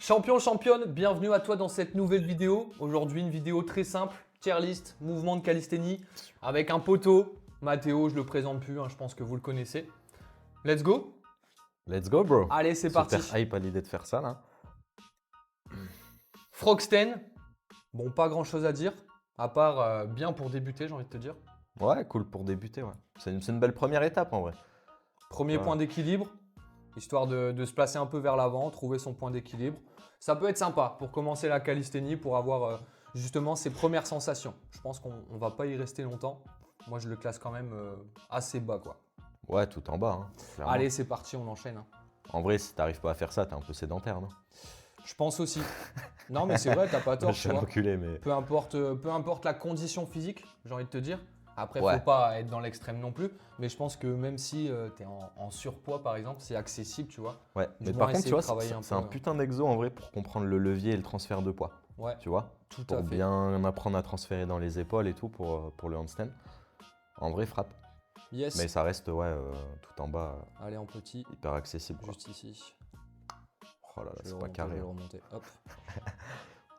Champion, championne, bienvenue à toi dans cette nouvelle vidéo. Aujourd'hui, une vidéo très simple, tier list, mouvement de calisthénie, avec un poteau. Mathéo, je le présente plus, je pense que vous le connaissez. Let's go. Let's go, bro. Allez, c'est parti. Super hype à l'idée de faire ça, là. Frogsten, bon, pas grand chose à dire, à part bien pour débuter, j'ai envie de te dire. Ouais, cool pour débuter, ouais. C'est une belle première étape, en vrai. Premier point d'équilibre, histoire de se placer un peu vers l'avant, trouver son point d'équilibre. Ça peut être sympa pour commencer la calisthénie, pour avoir justement ses premières sensations. Je pense qu'on ne va pas y rester longtemps. Moi, je le classe quand même assez bas, quoi. Ouais, tout en bas, clairement. Allez, c'est parti, on enchaîne. En vrai, si t'arrives pas à faire ça, t'es un peu sédentaire, non? Je pense aussi. Non, mais c'est vrai, t'as pas tort. Je suis un enculé, mais... Peu importe la condition physique, j'ai envie de te dire. Après, Ouais. faut pas être dans l'extrême non plus. Mais je pense que même si tu es en surpoids, par exemple, c'est accessible, tu vois. Ouais, Du mais moins, par contre, essayer tu vois, de travailler un c'est peu, un putain d'exo, en vrai, pour comprendre le levier et le transfert de poids. Ouais, Tu vois? tout Pour à fait. bien apprendre à transférer dans les épaules et tout pour le handstand. En vrai, frappe. Yes. Mais ça reste, ouais, tout en bas, Allez, en petit, hyper accessible, quoi. juste ici. Oh là là, Je vais c'est le pas remonter, carré. je vais le remonter. Hop.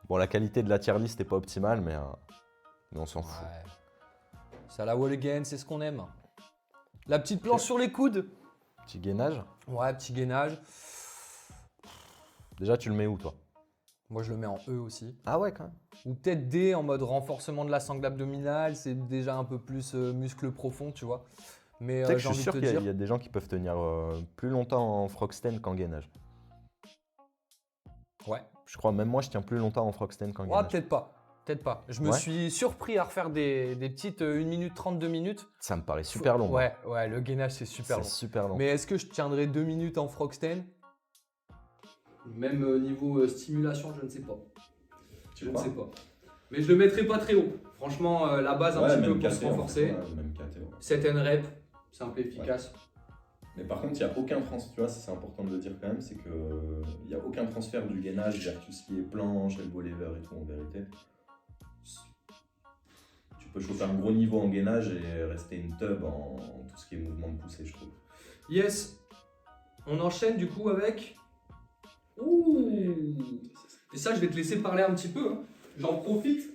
Bon, la qualité de la tier list n'est pas optimale, mais on s'en fout. Ouais. Ça la wall again, c'est ce qu'on aime. La petite planche sur les coudes. Petit gainage. Ouais, petit gainage. Déjà, tu le mets où, toi? Moi, je le mets en E aussi. Ah ouais, quand même. Ou peut-être D en mode renforcement de la sangle abdominale. C'est déjà un peu plus muscle profond, tu vois. Mais Tu sais que j'ai je envie suis de sûr te qu'il dire. y a des gens qui peuvent tenir plus longtemps en frogsten qu'en gainage. Ouais. Je crois, même moi, je tiens plus longtemps en frogsten qu'en Ouais, gainage. peut-être pas. Peut-être pas. Je me Ouais. suis surpris à refaire des petites 1 minute 30, 2 minutes. Ça me paraît super long. moi. Ouais, le gainage, c'est super long. C'est super long. Mais est-ce que je tiendrai 2 minutes en frogsten? Même niveau stimulation, je ne sais pas. Je ne sais pas. Mais je le mettrai pas très haut. Franchement, la base un petit peu pour se renforcer. Même KT, ouais. 7 N rep, simple et efficace. Mais par contre, il n'y a aucun transfert, tu vois, ça, c'est important de le dire quand même, c'est qu'il n'y a aucun transfert du gainage vers tout ce qui est planche, elbow lever et tout en vérité. Tu peux choper un gros niveau en gainage et rester une tub en tout ce qui est mouvement de poussée, je trouve. Yes. On enchaîne du coup avec... Ouh. Et ça, je vais te laisser parler un petit peu. J'en profite.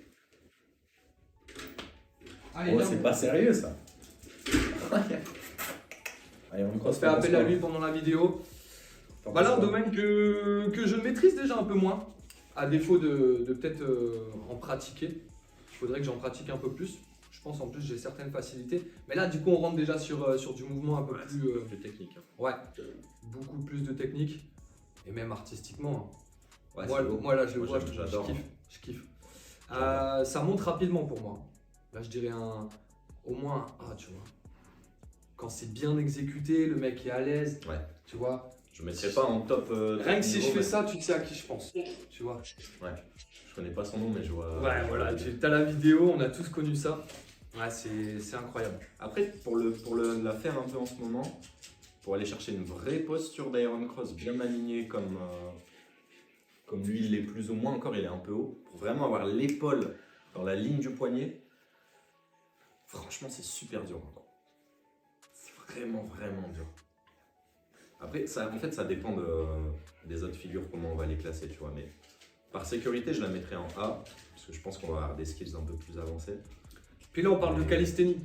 Allez, Oh, viens. c'est pas sérieux ça. Allez, On se fait appel à lui pendant la vidéo. Bah là, un domaine que je maîtrise déjà un peu moins, à défaut de peut-être en pratiquer. Il faudrait que j'en pratique un peu plus. Je pense en plus j'ai certaines facilités. Mais là, du coup, on rentre déjà sur du mouvement un peu plus... plus technique. ouais, beaucoup plus de technique. Et même artistiquement. Ouais, Moi là, je le Moi, vois, j'adore. je kiffe. J'adore. Ça monte rapidement pour moi. Là, je dirais au moins... Ah, tu vois. Quand c'est bien exécuté, le mec est à l'aise. Ouais. Tu vois. Je ne mettrais pas en top. Rien que si niveau, je fais mais- ça, tu sais à qui je pense. Tu vois. Ouais. Je connais pas son nom, mais je vois. Ouais, voilà, tu as la vidéo, on a tous connu ça. Ouais, c'est incroyable. Après, pour la faire un peu en ce moment, pour aller chercher une vraie posture d'Iron Cross bien alignée comme lui il l'est plus ou moins encore, il est un peu haut, pour vraiment avoir l'épaule dans la ligne du poignet, franchement c'est super dur encore. C'est vraiment dur. Après, en fait ça dépend des autres figures, comment on va les classer, tu vois, mais par sécurité je la mettrai en A, parce que je pense qu'on va avoir des skills un peu plus avancés. Puis là, on parle de calisthénie.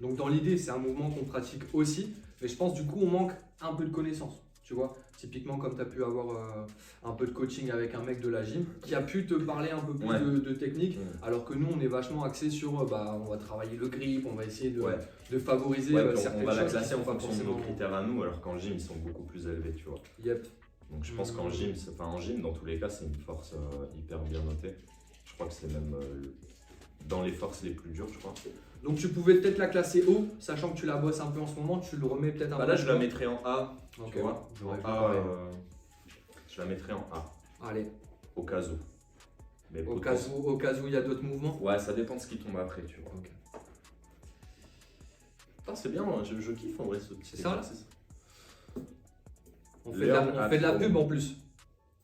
Donc, dans l'idée, c'est un mouvement qu'on pratique aussi. Mais je pense, du coup, on manque un peu de connaissances. Tu vois, typiquement, comme tu as pu avoir un peu de coaching avec un mec de la gym qui a pu te parler un peu plus Ouais. de technique. Ouais. Alors que nous, on est vachement axé sur, on va travailler le grip, on va essayer de favoriser Ouais, puis certaines on va la choses classer qui en sont pas fonction de nos forcément... critères à nous, alors qu'en gym ils sont beaucoup plus élevés, tu vois. Yep. Donc je pense qu'en gym, dans tous les cas, c'est une force hyper bien notée. Je crois que c'est même dans les forces les plus dures, je crois. Donc, tu pouvais peut-être la classer haut, sachant que tu la bosses un peu en ce moment, tu le remets peut-être un Bah peu là, je la plus mettrais en A, Ok, tu vois. j'aurais fait En A, pareil. je la mettrais en A, Allez, au cas où. Mais au cas où il y a d'autres mouvements. Ouais, ça dépend de ce qui tombe après, tu vois. Ok. Putain, c'est bien, hein, je kiffe en vrai ce petit C'est ça, là exercice. On fait de la, Learn on fait de la at pub home. en plus.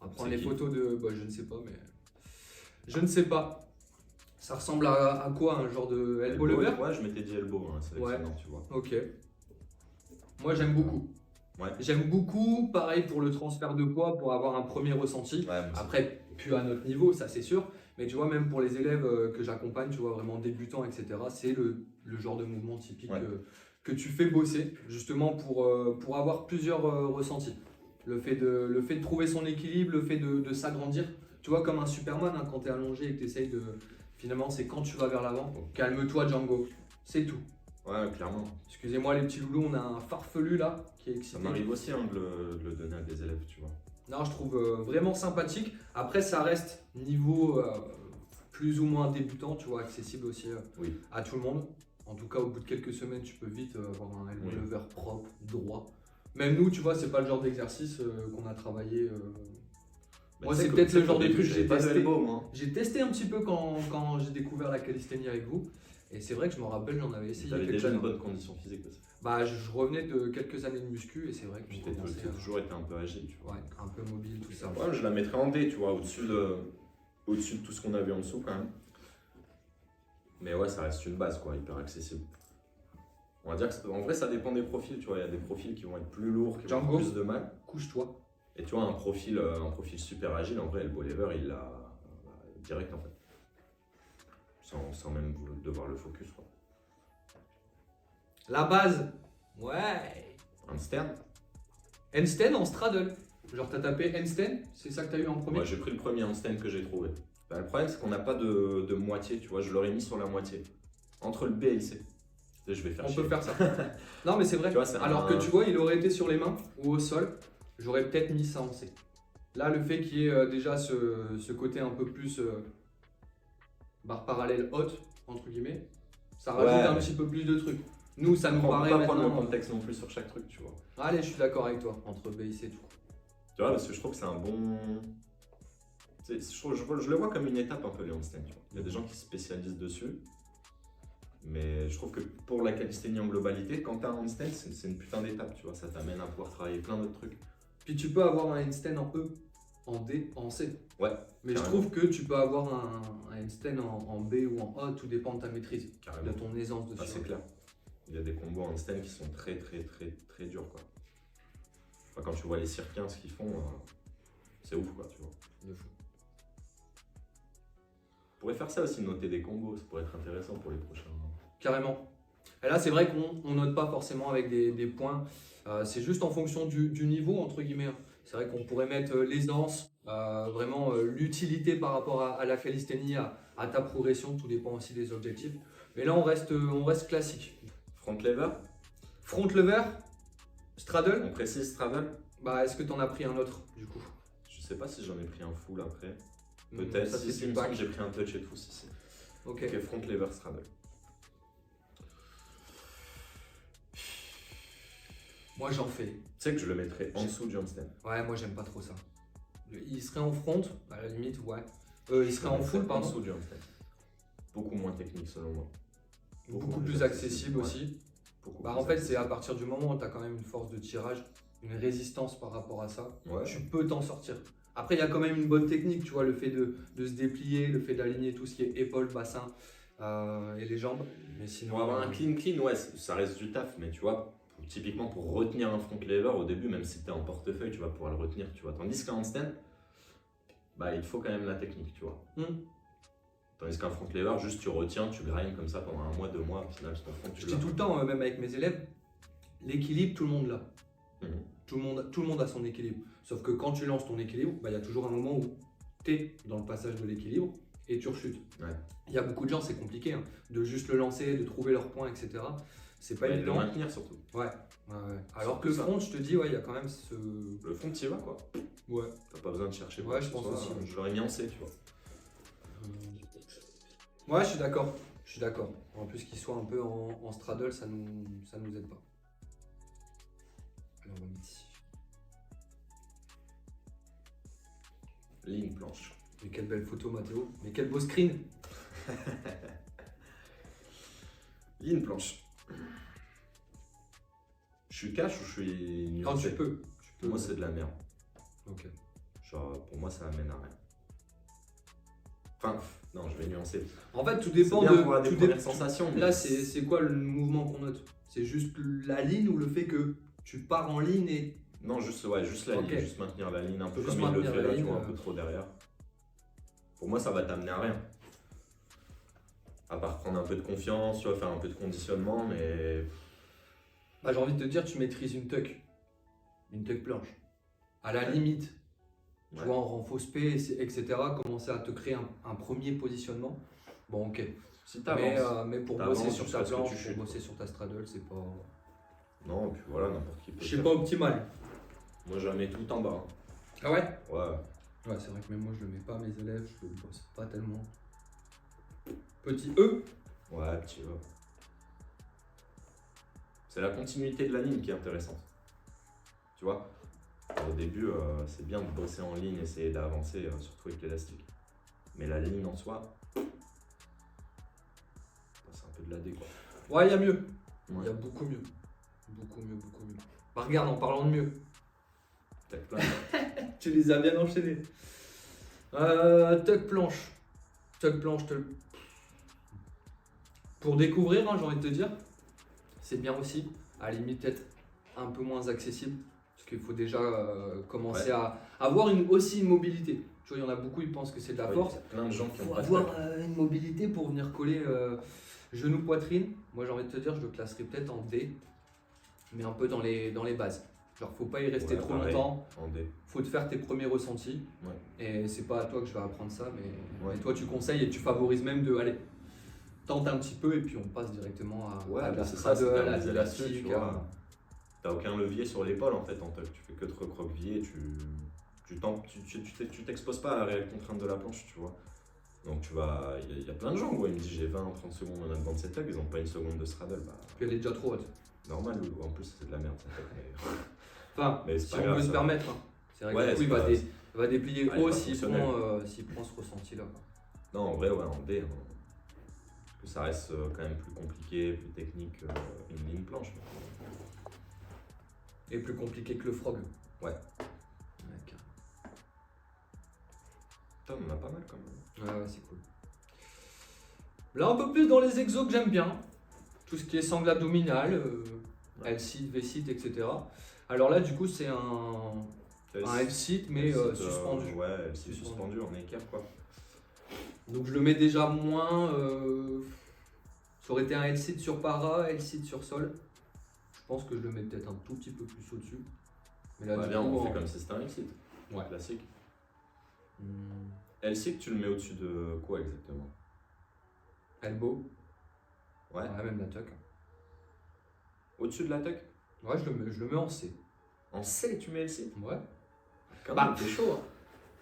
On va prendre C'est les qui photos de... Bah, je ne sais pas, mais... Je ne sais pas. Ça ressemble à quoi, un genre de elbow lever? Ouais, je m'étais dit elbow, hein, c'est Ouais. excellent, tu vois. Ok. Moi, j'aime beaucoup. Ouais. J'aime beaucoup, pareil pour le transfert de poids, pour avoir un premier ressenti. Ouais, moi aussi. Après, plus à notre niveau, ça c'est sûr. Mais tu vois, même pour les élèves que j'accompagne, tu vois, vraiment débutants, etc., c'est le genre de mouvement typique Ouais. que tu fais bosser, justement pour avoir plusieurs ressentis. Le fait de trouver son équilibre, le fait de s'agrandir. Tu vois, comme un Superman, hein, quand tu es allongé et que tu essayes de. Finalement, c'est quand tu vas vers l'avant. Calme-toi, Django. C'est tout. Ouais, clairement. Excusez-moi, les petits loulous, on a un farfelu là qui est Ça excité. m'arrive aussi hein, de le donner à des élèves, tu vois. Non, je trouve vraiment sympathique. Après, ça reste niveau plus ou moins débutant, tu vois, accessible aussi Oui. à tout le monde. En tout cas, au bout de quelques semaines, tu peux vite avoir un elbow Oui. lever propre, droit. Même nous, tu vois, c'est pas le genre d'exercice qu'on a travaillé. Mais Moi, tu sais c'est que- peut-être tu sais le genre qu'au de début, truc que j'avais j'ai pas de testé. elbow, moi. J'ai testé un petit peu quand j'ai découvert la calisthénie avec vous. Et c'est vrai que je me rappelle, j'en avais essayé. J'avais quelques déjà une années. bonne condition physique aussi. Bah, je revenais de quelques années de muscu et c'est vrai que j'ai commencé J'ai toujours été un peu agile, tu vois. ouais, un peu mobile, tout ça. Ouais, je la mettrais en D, tu vois, au-dessus de tout ce qu'on a vu en dessous quand même. Mais ouais, ça reste une base, quoi, hyper accessible. On va dire que en vrai, ça dépend des profils, tu vois. Il y a des profils qui vont être plus lourds, qui vont Django. avoir plus de mal. Couche-toi. Et tu vois, un profil super agile, en vrai, le lever, il l'a direct en fait. Sans même devoir le focus, quoi. La base. Ouais. Handstand. Handstand en straddle. Genre t'as tapé handstand, c'est ça que t'as eu en premier? Moi, j'ai pris le premier handstand que j'ai trouvé. Bah, le problème, c'est qu'on n'a pas de moitié, tu vois. Je l'aurais mis sur la moitié. Entre le B et le C. Et je vais faire On chier. peut faire ça. Non mais c'est vrai. Tu vois, c'est Alors un- que tu vois, il aurait été sur les mains ou au sol, j'aurais peut-être mis ça en C. Là, le fait qu'il y ait déjà ce côté un peu plus barre parallèle haute, entre guillemets, ça rajoute Ouais, un mais- petit peu plus de trucs. Nous, ça nous On peut paraît pas prendre le maintenant. contexte non plus sur chaque truc, tu vois. Allez, je suis d'accord avec toi, entre B et C tout. Tu vois, parce que je trouve que c'est un bon. Je le vois comme une étape un peu les handstands, tu vois. Il y a des gens qui se spécialisent dessus. Mais je trouve que pour la calisthénie en globalité, quand t'as un handstand, c'est une putain d'étape, tu vois. Ça t'amène à pouvoir travailler plein d'autres trucs. Puis tu peux avoir un handstand en E, en D, en C. Ouais. Mais je Carrément. trouve que tu peux avoir un handstand en B ou en A, tout dépend de ta maîtrise, de Carrément. ton aisance dessus. Ah, c'est clair. Il y a des combos en handstand qui sont très durs, quoi. Enfin, quand tu vois les circains, ce qu'ils font, c'est ouf, quoi, tu vois. De fou. On pourrait faire ça aussi, noter des combos, ça pourrait être intéressant pour les prochains. Carrément. Et là, c'est vrai qu'on note pas forcément avec des points. C'est juste en fonction du niveau, entre guillemets. Hein. C'est vrai qu'on pourrait mettre l'aisance, vraiment l'utilité par rapport à la calisthénie, à ta progression. Tout dépend aussi des objectifs. Mais là, on reste classique. Front lever, Front lever, straddle. on précise straddle. Bah, est-ce que tu en as pris un autre, du coup? Je sais pas si j'en ai pris un full après. Hmm, Peut-être, ça, si, c'est il du me semble pack. que j'ai pris un touch et tout, si. Ok. Ok, front lever straddle. Moi, j'en fais. Tu sais que je le mettrais en dessous du handstand. Ouais, moi, j'aime pas trop ça. Il serait en front, à la limite, ouais. Il serait en full, En pardon. dessous du handstand. Beaucoup moins technique selon moi. Beaucoup plus accessible ouais. aussi. Beaucoup Bah, plus en fait, c'est accessible. à partir du moment où tu as quand même une force de tirage, une résistance par rapport à ça, Ouais. tu peux t'en sortir. Après, il y a quand même une bonne technique, tu vois, le fait de se déplier, le fait d'aligner tout ce qui est épaules, bassin et les jambes. Mais sinon, Pour avoir un clean, ouais, ça reste du taf, mais tu vois, typiquement pour retenir un front lever au début, même si tu es en portefeuille, tu vas pouvoir le retenir, tu vois. Tandis qu'un handstand, bah, il faut quand même la technique, tu vois. Tandis qu'un front lever, juste tu retiens, tu grindes comme ça pendant 1 mois, 2 mois, au final, ton front, Je tu dis l'as. tout le temps, même avec mes élèves, l'équilibre, tout le monde l'a. Mhm. Tout le monde a son équilibre. Sauf que quand tu lances ton équilibre, bah, il y a toujours un moment où tu es dans le passage de l'équilibre et tu rechutes. Ouais. Il y a beaucoup de gens, c'est compliqué, hein, de juste le lancer, de trouver leur point, etc. C'est pas Ouais, de le évident. maintenir surtout. Ouais. Alors que le ça. front, je te dis, ouais, il y a quand même ce. Le front, tu y vas, quoi. Ouais. T'as pas besoin de chercher. Ouais, quoi que je ce pense soit. aussi. Je l'aurais mis en C, tu vois. Ouais, je suis d'accord. Je suis d'accord. En plus, qu'il soit un peu en straddle, ça nous aide pas. Alors, on va mettre ici. Ligne planche. Mais quelle belle photo, Mathéo. Mais quel beau screen. Ligne planche. Je suis cash ou je suis Quand tu nuancé? peux. Pour moi, c'est de la merde. Ok. Genre, pour moi, ça amène à rien. Enfin, non, je vais nuancer. En fait, tout C'est dépend bien de. pour avoir des tout premières dé- sensations. mais Là, c'est quoi le mouvement qu'on note? C'est juste la ligne ou le fait que tu pars en ligne et. Non, juste la Ok. ligne, juste maintenir la ligne un peu Juste comme il le maintenir fait la là, tu ligne, vois, un peu trop derrière. Pour moi, ça va t'amener à rien. À part prendre un peu de confiance, tu vas faire un peu de conditionnement, mais Bah, j'ai envie de te dire, tu maîtrises une tuck planche. À la limite, tu ouais. vois, en fausse P, etc., commencer à te créer un premier positionnement. Bon, ok. Si t'avances. Mais pour T'avances bosser sur ta jusqu'à ce que planche, tu pour chutes, bosser sur ta straddle, c'est pas. Non, et puis voilà, n'importe qui peut. Je sais le pas faire. optimal. Moi, je la mets tout en bas. Ah ouais? Ouais. Ouais, c'est vrai que même moi je le mets pas à mes élèves, je le bosse pas tellement. Petit E. Ouais, petit E. C'est la continuité de la ligne qui est intéressante. Tu vois, au début, c'est bien de bosser en ligne, essayer d'avancer, surtout avec l'élastique. Mais la ligne en soi, c'est un peu de la dé quoi. Ouais, il y a mieux. Il Ouais. y a beaucoup mieux. Beaucoup mieux, beaucoup mieux. Bah regarde, en parlant de mieux, T'as plein. tu les as bien enchaînés. Tuck planche. Tuck planche, pour découvrir, hein, j'ai envie de te dire, c'est bien aussi. À la limite, peut-être un peu moins accessible. Parce qu'il faut déjà commencer à avoir aussi une mobilité. Tu vois, il y en a beaucoup, ils pensent que c'est de la Ouais, force. y a plein de gens qui Il ont faut pas avoir fait. une mobilité pour venir coller genou-poitrine. Moi, j'ai envie de te dire, je le classerais peut-être en D, mais un peu dans les bases. Genre, faut pas y rester Ouais, trop pareil, longtemps. en D. Faut te faire tes premiers ressentis. Ouais. Et c'est pas à toi que je vais apprendre ça, mais, Ouais. mais toi, tu conseilles et tu favorises même de aller. Tente un petit peu et puis on passe directement à, Ouais, à de la bah c'est ça, c'est straddle, comme à les de élastiques, l'élastique, tu vois. T'as aucun levier sur l'épaule en fait en tuck, tu fais que te recroqueviller, tu t'exposes pas à la réelle contrainte de la planche, tu vois. Donc tu vas, il y a plein de gens, ouais, ils me disent j'ai 20-30 secondes en advance de tuck, ils ont pas une seconde de straddle, bah Puis elle est déjà trop haute. normal, en plus c'est de la merde cette tuck, mais Enfin, Mais c'est si pas on grave, peut se ça. permettre. Hein. C'est vrai Ouais, que du coup, c'est il pas va, grave. il va déplier Ouais, il est haut pas s'il fonctionnel. prend ce ressenti-là. Quoi. non en vrai ouais en D, hein, parce que ça reste quand même plus compliqué, plus technique une ligne planche. Et plus compliqué que le frog. Ouais. Carrément. Putain, on en a pas mal quand même. Ouais, c'est cool. Là, un peu plus dans les exos que j'aime bien. Tout ce qui est sangle abdominal, L-sit, V-sit, etc. Alors là, du coup, c'est un L-sit, mais suspendu. Ouais, L-sit suspendu en équerre quoi. Donc je le mets déjà moins. Ça aurait été un L-sit sur para, L-sit sur sol. Je pense que je le mets peut-être un tout petit peu plus au-dessus. Mais là, Bah du bien, coup, on fait comme si c'était un L-sit. Ouais. Classique. Hmm, L-sit, tu le mets au-dessus de quoi exactement? elbow. Ouais. Ouais, même la tuck. Au-dessus de la tuck? Ouais, je le mets en C. En C, tu mets L-sit? Ouais. Quand Bah, même, t'es chaud. Hein.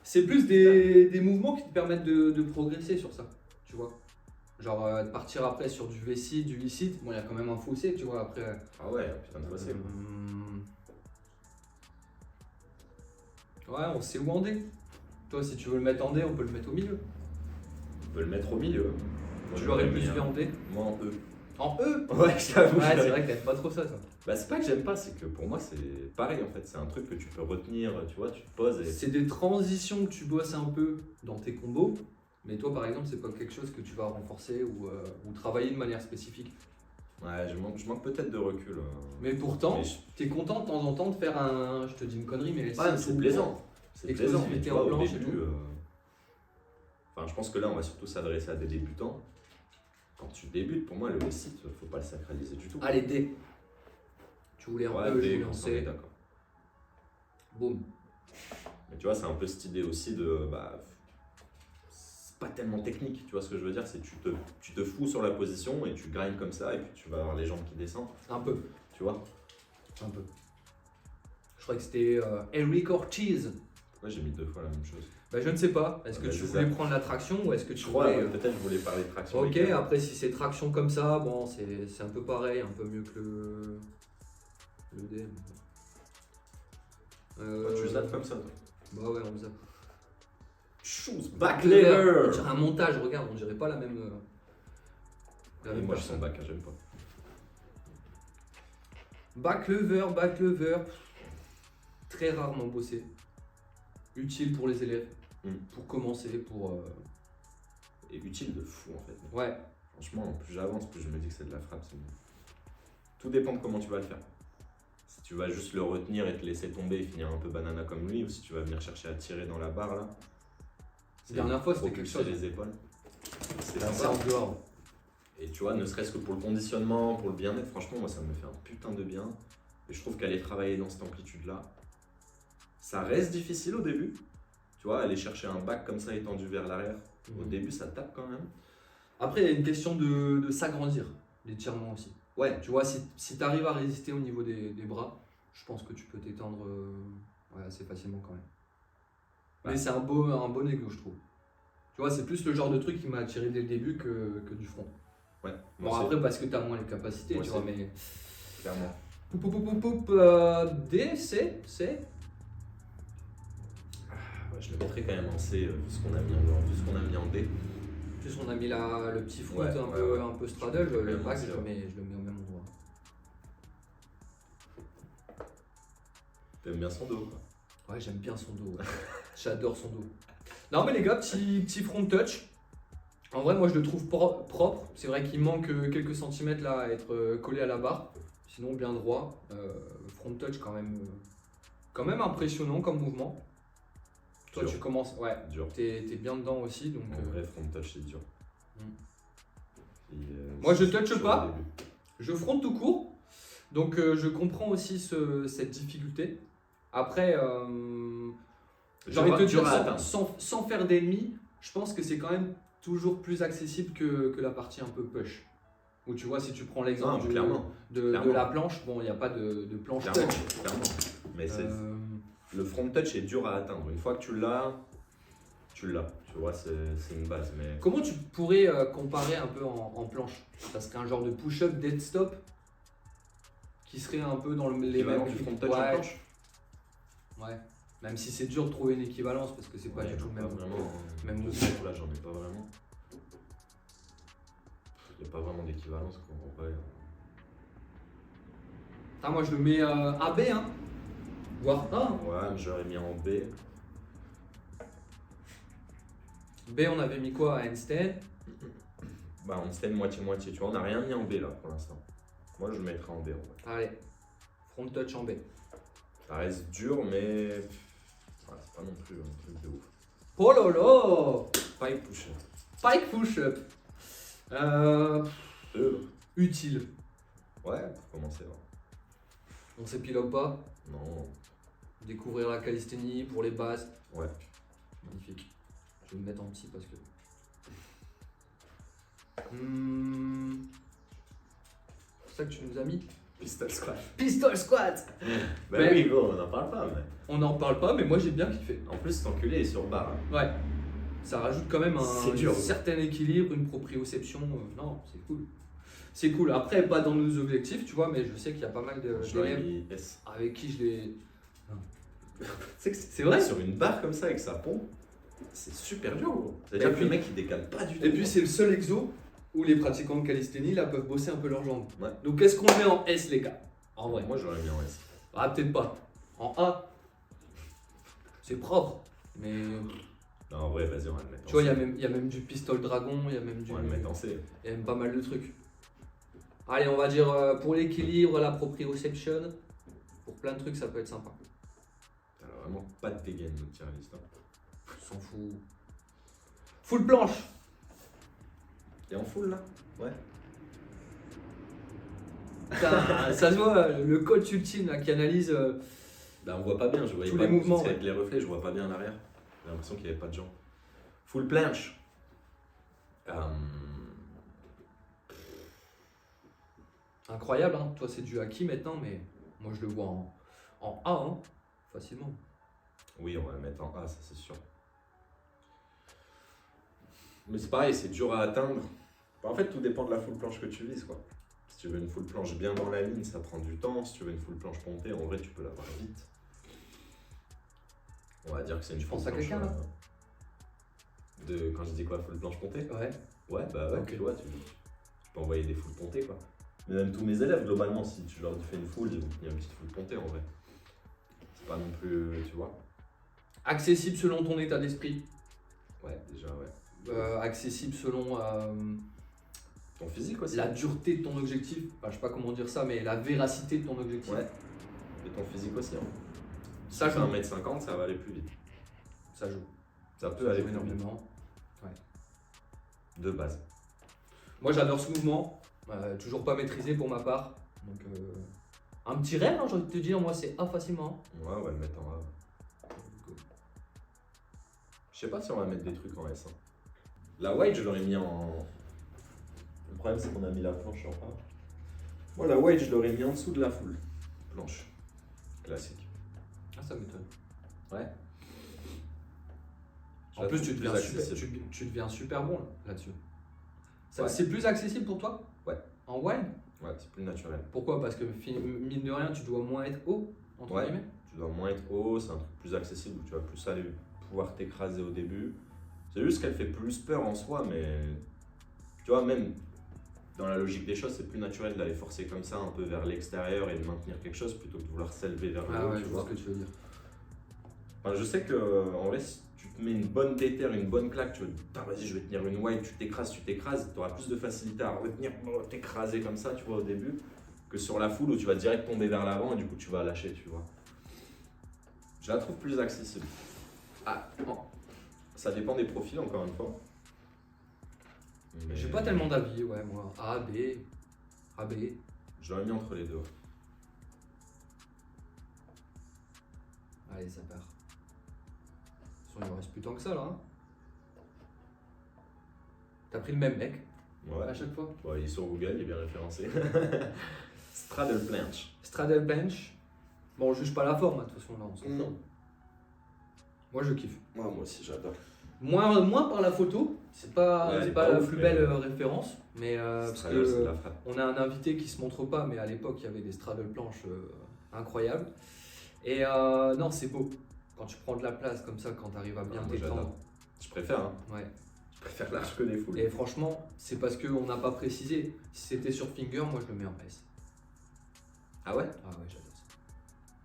C'est plus des mouvements qui te permettent de progresser sur ça, tu vois. Genre de partir après sur du V-sit, du I-sit. Bon, il y a quand même un fossé, tu vois, après. Ah ouais, putain de fossé. Ouais, on sait où en D. Toi, si tu veux le mettre en D, on peut le mettre au milieu. On peut le mettre au milieu. Moi, Tu je l'aurais l'aurais plus mis vu en D. Moi en E. En E. Ouais, je t'avoue. Ouais, je c'est l'aurais- vrai que t'aimes pas trop ça, toi. Bah, c'est pas que j'aime pas, c'est que pour moi, c'est pareil en fait. C'est un truc que tu peux retenir, tu vois, tu te poses et. C'est des transitions que tu bosses un peu dans tes combos, mais toi par exemple, c'est pas quelque chose que tu vas renforcer ou travailler de manière spécifique. Ouais, je manque peut-être de recul. Mais pourtant, Mais t'es content de temps en temps de faire un. Je te dis une connerie, mais Ouais, c'est plaisant. C'est plaisant, mais Explosivité tu vois, en au planche et début. tout. Enfin, je pense que là, on va surtout s'adresser à des débutants. Quand tu débutes, pour moi, le site, faut pas le sacraliser du tout. Allez, D. Tu voulais en Ouais, E, je dès voulais en qu'on s'en est C. d'accord. Boum. Mais tu vois, c'est un peu cette idée aussi de. Bah, c'est pas tellement technique, tu vois ce que je veux dire, c'est que tu te fous sur la position et tu grindes comme ça, et puis tu vas avoir les jambes qui descendent, Un peu. tu vois. Un peu. Je crois que c'était Eric Ortiz. Pourquoi j'ai mis 2 fois la même chose? Bah, je ne sais pas. Est-ce que Bah, tu c'est voulais ça. prendre la traction ou est-ce que tu Je crois, voulais. peut-être je voulais parler de traction. Ok, équerre. après si c'est traction comme ça, bon, c'est un peu pareil, un peu mieux que le D. Ouais, tu zappes comme ça, toi. Bah ouais, on zappe. Choose Back back lever. lever. On dirait un montage, regarde, on dirait pas la même. Et moi, je sens back, hein, j'aime pas. Back lever. Très rarement bossé. Utile pour les élèves, pour commencer, pour. Et utile de fou, en fait. Ouais. Franchement, plus j'avance, plus je me dis que c'est de la frappe. Tout dépend de comment tu vas le faire. Si tu vas juste le retenir et te laisser tomber et finir un peu banana comme lui, ou si tu vas venir chercher à tirer dans la barre là. La dernière fois, c'était quelque propulser chose. les épaules. C'est C'est en sympa. dehors. Et tu vois, ne serait-ce que pour le conditionnement, pour le bien-être, franchement, moi ça me fait un putain de bien. Et je trouve qu'aller travailler dans cette amplitude-là, ça reste difficile au début. Tu vois, aller chercher un bac comme ça étendu vers l'arrière, au début ça tape quand même. Après, il y a une question de s'agrandir, l'étirement aussi. Ouais, Tu vois, si tu arrives à résister au niveau des bras, je pense que tu peux t'étendre ouais, assez facilement quand même. Mais Ouais. c'est un bon égo, je trouve. Tu vois, c'est plus le genre de truc qui m'a attiré dès le début que du front. ouais. Bon, Moi, après, parce que tu as moins les capacités, Moi tu aussi. vois, mais. c'est clairement. D, C. Ouais, je le mettrais quand même en C, vu ce qu'on a mis en D. En plus, on a mis le petit front Ouais, un peu straddle, Je le le back, mets je en le C, mets au même endroit. T'aimes bien son dos, quoi. Ouais, j'aime bien son dos. Ouais. J'adore son dos. Non, mais les gars, petit front touch. En vrai, moi, je le trouve propre. C'est vrai qu'il manque quelques centimètres là à être collé à la barre. Sinon, bien droit. Front touch, quand même impressionnant comme mouvement. Toi, Dur. tu commences. Ouais, Dur. t'es bien dedans aussi. Donc, En vrai, front touch, c'est dur. Mm. Moi, je touche pas. Je fronte tout court. Donc, je comprends aussi cette difficulté. Après, j'ai envie de te dire, sans faire d'ennemis, je pense que c'est quand même toujours plus accessible que la partie un peu push. Où tu vois, si tu prends l'exemple clairement. de la planche, bon, il n'y a pas de planche Clairement, touch. clairement. Mais Euh, le front touch est dur à atteindre. Une fois que tu l'as, tu l'as. Tu vois, c'est une base. Mais Comment tu pourrais comparer un peu en planche? Ça serait un genre de push-up, dead stop qui serait un peu dans les l'équivalent mêmes du front touch ouais, en planche. ouais. Même si c'est dur de trouver une équivalence parce que c'est pas Ouais, du tout j'en ai le même. pas vraiment. même De mouvement. ce là, j'en ai pas vraiment. Il n'y a pas vraiment d'équivalence, quoi. En vrai. Ah, moi je le mets AB, hein. Voire A. Ouais, mais j'aurais mis en B. B, on avait mis quoi à handstand? Bah, on se moitié-moitié. Tu vois, on n'a rien mis en B là pour l'instant. Moi, je le mettrais en B en vrai. Allez, front touch en B. Ça reste dur, mais. Ouais, c'est pas non plus un truc de ouf. Oh là là! Pike push-up. Pike push-up. Utile. Ouais, pour commencer. Ouais. On s'épilogue pas. Non. Découvrir la calisthénie pour les bases. Ouais. Magnifique. Je vais me mettre en petit parce que. C'est ça que tu nous as mis? Pistol squat. Pistol squat! Bah Mais- oui, gros, on n'en parle pas, mais. On n'en parle pas, mais moi j'ai bien kiffé. En plus, cet enculé est sur barre. Hein. Ouais. Ça rajoute quand même C'est dur. un certain équilibre, une proprioception. Non, c'est cool. C'est cool. Après, pas dans nos objectifs, tu vois, mais je sais qu'il y a pas mal Je l'aurais d'élèves mis S. avec qui je l'ai. C'est vrai? Sur une barre comme ça avec sa pompe, c'est super dur, gros. C'est-à-dire Et que puis- le mec il décale pas du tout. Et puis, c'est le seul exo où les pratiquants de calisthénie là peuvent bosser un peu leurs jambes. Ouais. Donc, est-ce qu'on le met en S, les gars? En vrai. Moi j'aurais mis en S. Ah, peut-être pas. En A. C'est propre. Mais Non, en vrai, vas-y, on va le mettre en tu vois, C. il y a même du pistol dragon, il y a même du. On va le mettre en C. Il y a même pas mal de trucs. Allez, on va dire pour l'équilibre, la proprioception. Pour plein de trucs, ça peut être sympa. T'as vraiment pas de dégaine, notre tier list. Hein. On s'en fout. Full planche. T'es en full là? Ouais. Putain, ça se voit, le coach ultime là, qui analyse. Bah, on voit pas bien, je voyais Tous pas les mouvements, c'est ouais. avec les reflets, je vois pas bien en arrière. J'ai l'impression qu'il y avait pas de gens. Full planche. Incroyable, hein. Toi, c'est du acquis maintenant, mais moi, je le vois en A, hein. Facilement. Oui, on va le mettre en A, ça c'est sûr. Mais c'est pareil, c'est dur à atteindre. Bah, en fait, tout dépend de la full planche que tu vises, quoi. Si tu veux une full planche bien dans la ligne, ça prend du temps. Si tu veux une full planche pontée, en vrai, tu peux l'avoir vite. On va dire que c'est une Tu full penses à planche, quelqu'un, là Quand je dis quoi, full planche pontée? Ouais. Ouais, bah ouais, Ok. tu vois, tu peux envoyer des full pontées, quoi. Mais même tous mes élèves, globalement, si tu leur fais une full, ils vont tenir une petite full pontée, en vrai. C'est pas non plus, tu vois. Accessible selon ton état d'esprit. Ouais, déjà, ouais. Accessible selon Ton physique aussi. la dureté de ton objectif. Enfin, je sais pas comment dire ça, mais la véracité de ton objectif. Ouais. Et ton physique aussi. Hein. Ça Si joue. tu fais 1m50, ça va aller plus vite. Ça joue. Ça peut Ça aller joue plus vite. énormément. De base. Moi j'adore ce mouvement, toujours pas maîtrisé pour ma part. Donc un petit rêve, hein, j'ai envie de te dire, moi c'est A facilement. Ouais, on va le mettre en A. Je sais pas si on va mettre des trucs en S. Hein. La white, je l'aurais mis en. Le problème, c'est qu'on a mis la planche en A. Moi, la white, je l'aurais mis en dessous de la full. Planche. Classique. Ah ça m'étonne. Ouais. En plus tu deviens, tu deviens super bon là-dessus. Ouais. C'est plus accessible pour toi? Ouais. En wine? Ouais, c'est plus naturel. Pourquoi? Parce que mine de rien tu dois moins être haut, entre Ouais. guillemets. Tu dois moins être haut, c'est un truc plus accessible où tu vas plus aller pouvoir t'écraser au début. C'est juste qu'elle fait plus peur en soi, mais tu vois, même dans la logique des choses, c'est plus naturel d'aller forcer comme ça un peu vers l'extérieur et de maintenir quelque chose plutôt que de vouloir s'élever vers le Ah haut, ouais, tu je vois vois. ce que tu veux dire. Enfin, je sais que en vrai, si tu te mets une bonne déterre, une bonne claque, tu veux, putain, vas-y, je vais tenir une white, tu t'écrases, tu auras plus de facilité à retenir, t'écraser comme ça, tu vois, au début, que sur la full où tu vas direct tomber vers l'avant et du coup tu vas lâcher, tu vois. Je la trouve plus accessible. Ah, non. Ça dépend des profils, encore une fois. Mais J'ai pas tellement d'avis, ouais, moi. A, B, AB. je l'aurais mis entre les deux. Allez, ça part. De toute façon, il en reste plus tant que ça là. Hein. T'as pris le même mec Ouais. à chaque fois. Bon, il est sur Google, il est bien référencé. Straddle planche. Straddle bench. Bon, on juge pas la forme, hein, de toute façon, là, on s'en fout. Non. Moi, je kiffe. Moi aussi, j'adore. Moins par la photo, c'est pas, Ouais, c'est elle pas est la ouf, plus mais- belle référence, mais parce Straddle, c'est de que la frappe. on a un invité qui se montre pas, mais à l'époque, il y avait des straddle planches incroyables. Et non, c'est beau. Quand tu prends de la place comme ça, quand tu arrives à bien Ah, moi, t'étendre. j'adore. Je préfère, hein. Ouais. Je préfère large que les foules. Et franchement, c'est parce qu'on n'a pas précisé. Si c'était sur finger, moi je le mets en S. Ah ouais? Ah ouais, j'adore ça.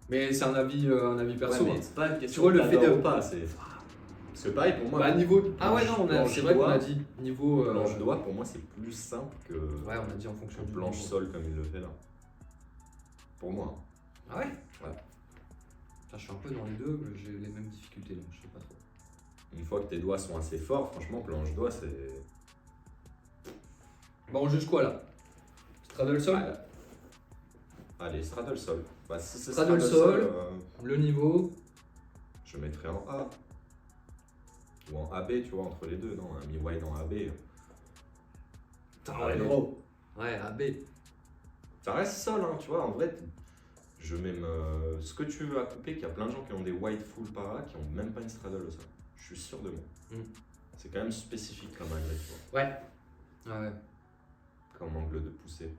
Mais c'est un avis perso. Ouais, mais hein. c'est pas une Tu question vois, le d'adore fait de- ou pas, c'est... Parce que pareil, pour moi, Bah, niveau. Ah ouais, non, planche c'est vrai qu'on doigt, a dit niveau. planche doigt, pour moi, c'est plus simple que Ouais, on a dit en fonction du planche niveau. sol comme il le fait là. Pour moi. Ah ouais? Ouais. Putain, je suis un peu dans les deux, mais j'ai les mêmes difficultés donc je sais pas trop. Une fois que tes doigts sont assez forts, franchement, planche doigt, c'est... Bon, on juge quoi là? Straddle sol? Ouais. Allez, straddle sol. Bah, si c'est Straddle sol. euh, Le niveau. je mettrais en A. Ou en AB, tu vois, entre les deux. Non, un mi-wide en AB. Putain, ouais, gros. Ouais, AB. Ça reste sol, hein, tu vois. En vrai, je mets ce que tu veux à couper, qu'il y a plein de gens qui ont des wide full para qui ont même pas une straddle au sol. Je suis sûr de moi. Mm. C'est quand même spécifique comme angle, tu vois. Ouais. Ah ouais. Comme angle de poussée.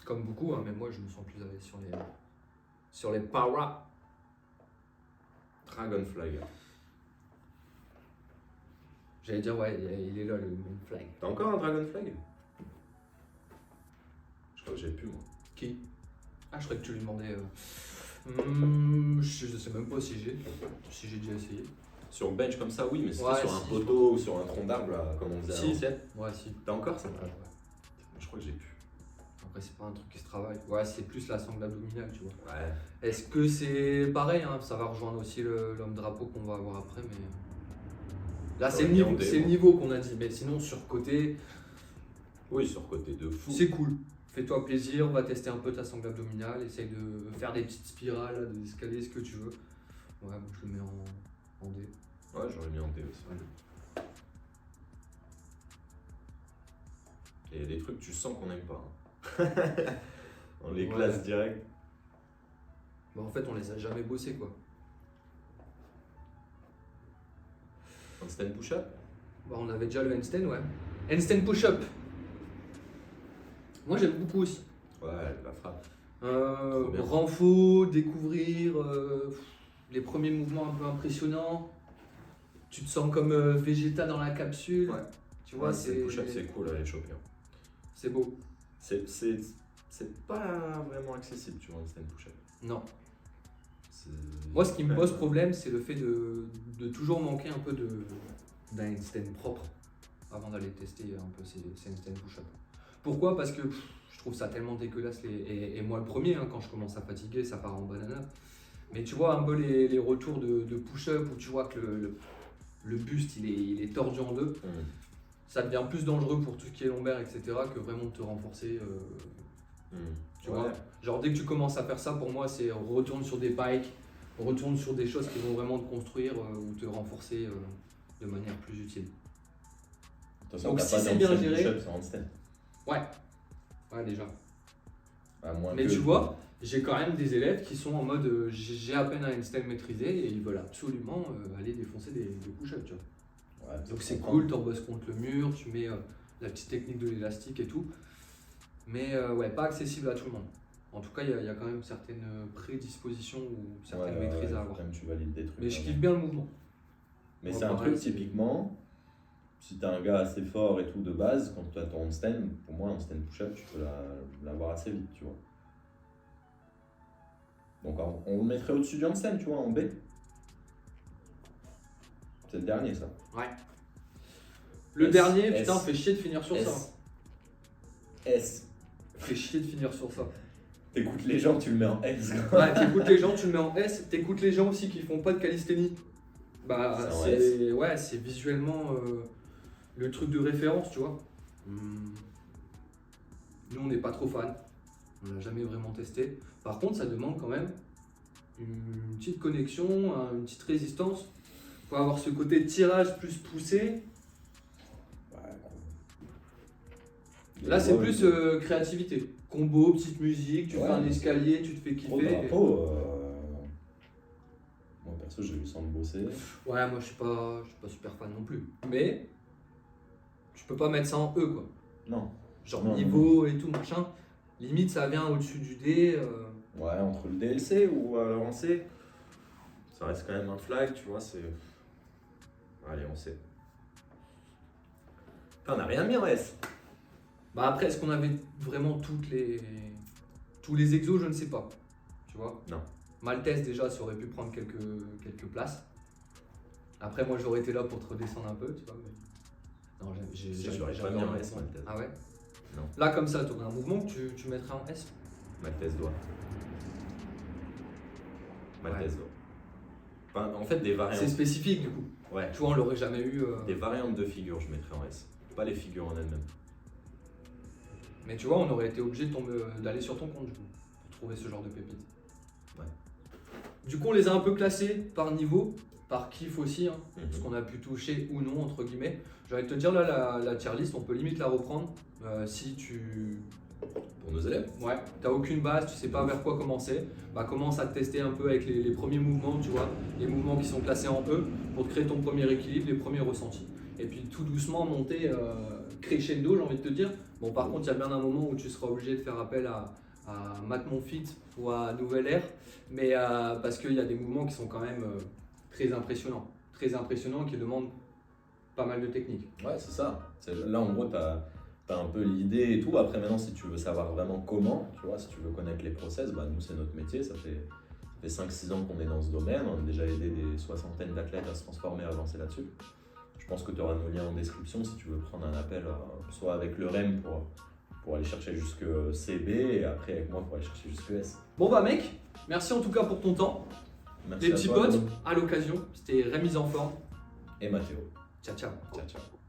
Comme beaucoup, hein, mais moi je me sens plus à l'aise sur les para. Dragonfly. J'allais dire, ouais, il est là le main flag. T'as encore un Dragonfly? Je crois que j'ai plus, moi. Qui? Ah, je croyais que tu lui demandais. Je sais même pas si j'ai déjà essayé. Sur bench comme ça, oui, mais c'était Ouais, sur un si, poteau ou sur un tronc d'arbre, là, comme on faisait Si, avant. c'est. Ouais, si. T'as encore ça? Ouais, ouais. Je crois que j'ai plus. Après, c'est pas un truc qui se travaille. Ouais, c'est plus la sangle abdominale, tu vois. Ouais. Est-ce que c'est pareil, hein, ça va rejoindre aussi l'homme drapeau qu'on va avoir après, mais. Là, c'est le niveau, Orienté, c'est le ouais. niveau qu'on a dit, mais sinon, sur côté, Oui, sur côté de fou. c'est cool. Fais-toi plaisir, va tester un peu ta sangle abdominale, essaye de faire des petites spirales, d'escalier, ce que tu veux. Ouais, moi je le mets en D. Ouais, j'aurais mis en D aussi. Et il y a des trucs que tu sens qu'on n'aime pas. Hein. On les Ouais. classe direct. Bah, en fait, on les a jamais bossés, quoi. Handstand push-up? Bah, on avait déjà le handstand, ouais. Handstand push-up. Moi, j'aime beaucoup aussi. Ouais, la frappe. Trop bien. Renfo, découvrir les premiers mouvements un peu impressionnants. Tu te sens comme Vegeta dans la capsule. Ouais. Tu vois, Ouais, c'est push-up, c'est cool à aller choper. Hein. c'est beau. C'est pas vraiment accessible, tu vois, handstand push-up. Non. C'est- Moi, ce qui me Ouais. pose problème, c'est le fait de toujours manquer un peu d'un handstand propre avant d'aller tester un peu ces handstand push-up. Pourquoi? Parce que je trouve ça tellement dégueulasse. Et moi le premier, hein, quand je commence à fatiguer, ça part en banana. Mais tu vois un peu les retours de push-up où tu vois que le buste il est tordu en deux. Ça devient plus dangereux pour tout ce qui est lombaire, etc. que vraiment de te renforcer. Tu vois, genre dès que tu commences à faire ça, pour moi, c'est retourne sur des pikes, retourne sur des choses qui vont vraiment te construire ou te renforcer de manière plus utile. Attention, Donc, t'as si pas c'est de bien handstand géré- push-up sur handstand. Ouais, déjà. À moins Mais que- tu vois, j'ai quand même des élèves qui sont en mode j'ai à peine un handstand maîtrisé et ils veulent absolument aller défoncer des push-ups, tu vois. Ouais, Donc ça c'est se comprend. cool, t'en bosses contre le mur, tu mets la petite technique de l'élastique et tout. Mais ouais, pas accessible à tout le monde. En tout cas, il y a quand même certaines prédispositions ou certaines maîtrises à avoir. Quand même, tu valides des trucs. Mais je avant. kiffe bien le mouvement. Mais Ouais, c'est un pareil, truc c'est- typiquement, si t'es un gars assez fort et tout de base, quand tu as ton handstand, pour moi, un handstand push-up, tu peux l'avoir assez vite, tu vois. Donc on le mettrait au-dessus du handstand, tu vois, en B. C'est le dernier, ça. Ouais. Le S, dernier, S, putain, fait chier de finir sur ça. S. Fait chier de finir sur ça. T'écoutes les gens, tu le mets en S. quoi. Ouais, t'écoutes les gens, tu le mets en S. T'écoutes les gens aussi qui font pas de calisthénie. Bah, C'est en c'est ouais, c'est visuellement le truc de référence, tu vois. Nous, on n'est pas trop fan. On l'a jamais vraiment testé. Par contre, ça demande quand même une petite connexion, une petite résistance. Faut avoir ce côté tirage plus poussé. Là, c'est Ouais, plus créativité. Combo, petite musique, tu Ouais. fais un escalier, tu te fais Gros kiffer. drapeau, moi perso, j'ai eu le sang de bosser. Ouais, moi je suis pas super fan non plus. Mais je peux pas mettre ça en E quoi. Non. Genre Non, niveau et tout machin. Limite ça vient au-dessus du D. Ouais, entre le DLC ou l'avancé, ça reste quand même un flag, tu vois, c'est... Allez, on sait. Putain, on n'a rien mis en S. Bah après, est-ce qu'on avait vraiment tous les exos, je ne sais pas. Tu vois. Non. Maltese déjà, ça aurait pu prendre quelques places. Après, moi j'aurais été là pour te redescendre un peu, tu vois. Mais... Non, Je l'aurais pas mis en S, Maltese. Ah ouais. Non. Là comme ça, tu aurais un mouvement que tu mettrais en S. Maltese doit. Maltese doit. Enfin, en fait, des C'est variantes. spécifique du coup. Ouais. Tu vois, on l'aurait jamais eu. Des variantes de figures, je mettrais en S. Pas les figures en elles-mêmes. Mais tu vois, on aurait été obligé d'aller sur ton compte du coup, pour trouver ce genre de pépites. Ouais. Du coup, on les a un peu classés par niveau, par kiff aussi, hein, Mhm. ce qu'on a pu toucher ou non, entre guillemets. J'ai envie de te dire, là, la tier list, on peut limite la reprendre si tu. Pour nos élèves. Ouais, t'as aucune base, tu sais pas vers quoi commencer, bah commence à te tester un peu avec les premiers mouvements, tu vois, les mouvements qui sont classés en E pour te créer ton premier équilibre, les premiers ressentis. Et puis tout doucement monter crescendo, j'ai envie de te dire. Bon, par contre, il y a bien un moment où tu seras obligé de faire appel à Matt Monfit ou à Nouvelle Air, mais parce qu'il y a des mouvements qui sont quand même très impressionnants, qui demandent pas mal de technique. Ouais, c'est ça. Là, en gros, t'as un peu l'idée et tout. Après, maintenant, si tu veux savoir vraiment comment, tu vois, si tu veux connaître les process, bah, nous, c'est notre métier. Ça fait 5-6 ans qu'on est dans ce domaine. On a déjà aidé des soixantaines d'athlètes à se transformer, à avancer là-dessus. Je pense que tu auras nos liens en description si tu veux prendre un appel, soit avec le REM pour aller chercher jusque CB et après avec moi pour aller chercher jusque S. Bon bah mec, merci en tout cas pour ton temps. Merci Les à petits toi, potes, Tom. à l'occasion, c'était remise en forme. Et Mathéo. Ciao ciao. Ciao, ciao.